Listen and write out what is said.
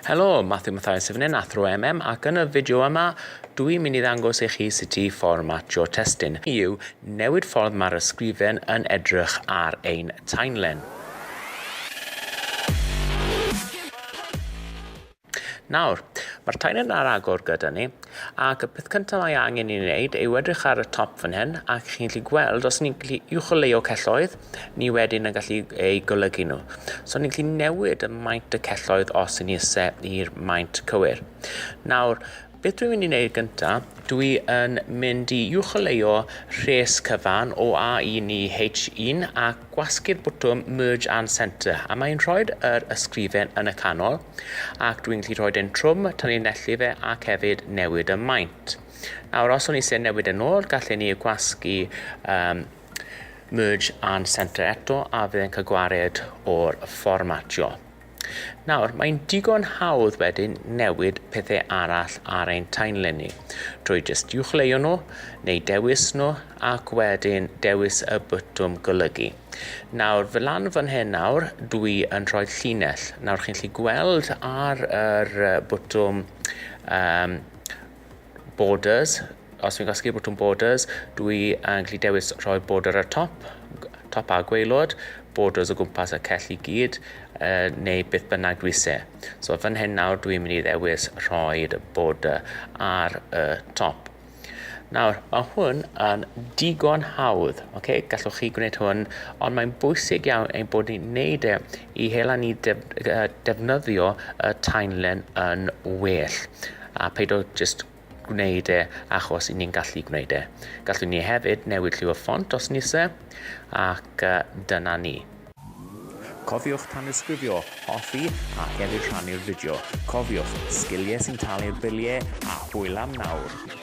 Helo, Matthew Mathias fan hyn, Athro ac yn y fideo yma, dwi'n mynd I ddangos I chi sut I fformatio testun. Yw newid ffordd mae'r ysgrifen yn edrych ar ein timeline. Nawr, mae'r timeline ar agor gyda ni, ac y peth cyntaf mae angen I wneud yw edrych ar y top fan hyn, ac chi'n gallu gweld os ni'n gallu uwcholeuo celloedd, ni wedyn yn gallu ei golygu nhw. So ni'n gallu newid y maint y celloedd os yn isau i'r maint cywir. Nawr, beth dwi'n mynd I wneud gyntaf, dwi yn mynd I uwcholeuo rhes cyfan o A1 I H1 a gwasgu'r bwtwm Merge and Center. A mae'n rhoi yr ysgrifen yn y canol ac dwi'n gallu rhoi e'n trwm, tanlinellu fe ac hefyd newid y maint. Nawr, os o'n eisiau newid yn ôl, gallen ni gwasgu Merge and Center eto a fyddai'n cael gwared o'r fformatio. Nawr, mae'n digon hawdd wedyn newid pethau arall ar ein timeline ni. Drwy jyst uwcholeuo nhw, neu dewis nhw, ac wedyn dewis y bwtwm golygu. Nawr, fel lan fan hyn nawr, dwi yn rhoi llinell. Nawr, chi'n gallu gweld ar yr bwtwm borders, os fi'n gwasgu'r bwtwm borders, dwi yn gallu dewis rhoi border ar top a gwaelod, borders o gwmpas y cell I gyd, neu beth bynnag dwi isau. So fan hyn nawr dwi'n mynd I ddewis rhoi'r border ar y top. Nawr, mae hwn yn digon hawdd. Okay? Gallwch chi gwneud hwn, ond mae'n bwysig iawn ein bod ni'n gwneud I hela ni defnyddio y timeline yn well. A peidio just gwneud achos I ni'n gallu gwneud Gallwn ni hefyd newid lliw y ffont os nisau, ac dyna ni. Cofiwch tanysgrifio, hoffi a hefyd rhannu'r fideo. Cofiwch, sgiliau sy'n talu'r biliau a hwyl am nawr.